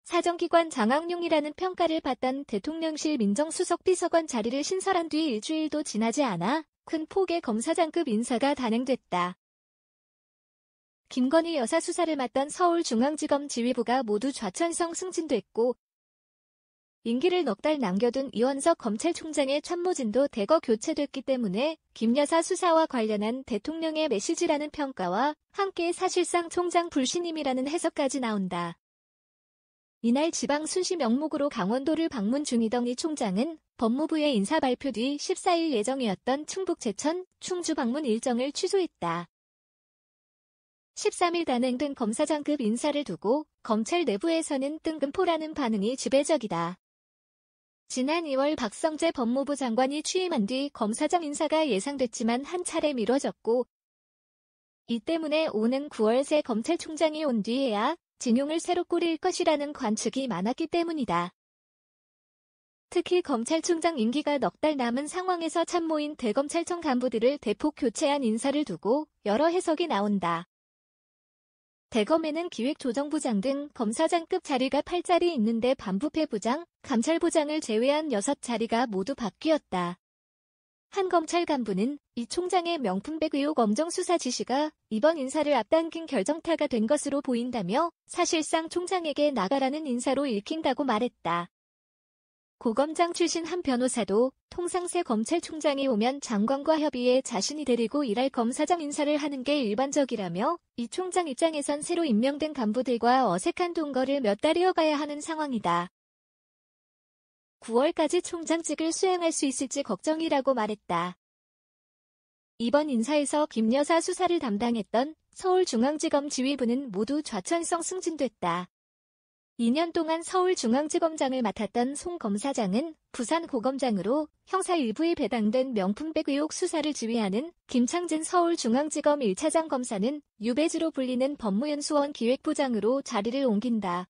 사정기관 장악용이라는 평가를 받던 대통령실 민정수석 비서관 자리를 신설한 뒤 일주일도 지나지 않아 큰 폭의 검사장급 인사가 단행됐다. 김건희 여사 수사를 맡던 서울중앙지검 지휘부가 모두 좌천성 승진됐고, 임기를 넉 달 남겨둔 이원석 검찰총장의 참모진도 대거 교체됐기 때문에 김 여사 수사와 관련한 대통령의 메시지라는 평가와 함께 사실상 총장 불신임이라는 해석까지 나온다. 이날 지방 순시 명목으로 강원도를 방문 중이던 이 총장은 법무부의 인사 발표 뒤 14일 예정이었던 충북 제천, 충주 방문 일정을 취소했다. 13일 단행된 검사장급 인사를 두고 검찰 내부에서는 뜬금포라는 반응이 지배적이다. 지난 2월 박성재 법무부 장관이 취임한 뒤 검사장 인사가 예상됐지만 한 차례 미뤄졌고, 이 때문에 오는 9월 새 검찰총장이 온 뒤에야 진용을 새로 꾸릴 것이라는 관측이 많았기 때문이다. 특히 검찰총장 임기가 넉 달 남은 상황에서 참모인 대검찰청 간부들을 대폭 교체한 인사를 두고 여러 해석이 나온다. 대검에는 기획조정부장 등 검사장급 자리가 8자리 있는데 반부패부장, 감찰부장을 제외한 6자리가 모두 바뀌었다. 한 검찰 간부는 이 총장의 명품백 의혹 엄정 수사 지시가 이번 인사를 앞당긴 결정타가 된 것으로 보인다며 사실상 총장에게 나가라는 인사로 읽힌다고 말했다. 고검장 출신 한 변호사도 통상 새 검찰총장이 오면 장관과 협의해 자신이 데리고 일할 검사장 인사를 하는 게 일반적이라며 이 총장 입장에선 새로 임명된 간부들과 어색한 동거를 몇 달 이어가야 하는 상황이다. 9월까지 총장직을 수행할 수 있을지 걱정이라고 말했다. 이번 인사에서 김 여사 수사를 담당했던 서울중앙지검 지휘부는 모두 좌천성 승진됐다. 2년 동안 서울중앙지검장을 맡았던 송 검사장은 부산고검장으로 형사 일부에 배당된 명품백 의혹 수사를 지휘하는 김창진 서울중앙지검 1차장 검사는 유배지로 불리는 법무연수원 기획부장으로 자리를 옮긴다.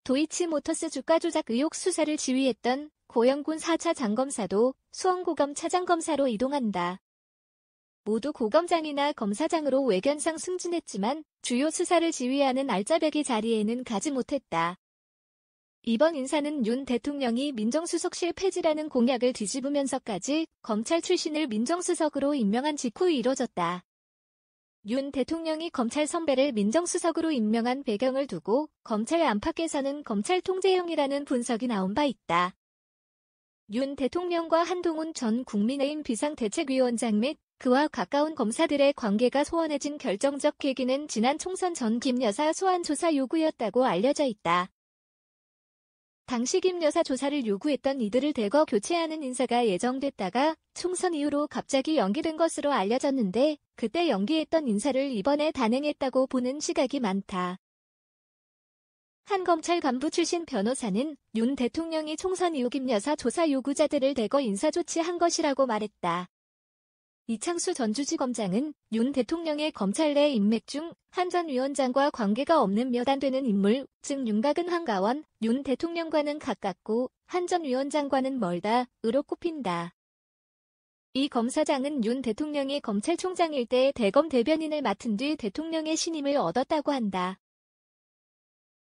도이치모터스 주가 조작 의혹 수사를 지휘했던 고영군 4차 장검사도 수원고검 차장검사로 이동한다. 모두 고검장이나 검사장으로 외견상 승진했지만 주요 수사를 지휘하는 알짜배기 자리에는 가지 못했다. 이번 인사는 윤 대통령이 민정수석실 폐지라는 공약을 뒤집으면서까지 검찰 출신을 민정수석으로 임명한 직후 이뤄졌다. 윤 대통령이 검찰 선배를 민정수석으로 임명한 배경을 두고 검찰 안팎에서는 검찰 통제형이라는 분석이 나온 바 있다. 윤 대통령과 한동훈 전 국민의힘 비상대책위원장 및 그와 가까운 검사들의 관계가 소원해진 결정적 계기는 지난 총선 전 김 여사 소환 조사 요구였다고 알려져 있다. 당시 김 여사 조사를 요구했던 이들을 대거 교체하는 인사가 예정됐다가 총선 이후로 갑자기 연기된 것으로 알려졌는데 그때 연기했던 인사를 이번에 단행했다고 보는 시각이 많다. 한 검찰 간부 출신 변호사는 윤 대통령이 총선 이후 김 여사 조사 요구자들을 대거 인사 조치한 것이라고 말했다. 이창수 전주지검장은 윤 대통령의 검찰 내 인맥 중 한 전 위원장과 관계가 없는 몇 안 되는 인물, 즉 윤곽은 한가원, 윤 대통령과는 가깝고 한 전 위원장과는 멀다으로 꼽힌다. 이 검사장은 윤 대통령이 검찰총장일 때 대검 대변인을 맡은 뒤 대통령의 신임을 얻었다고 한다.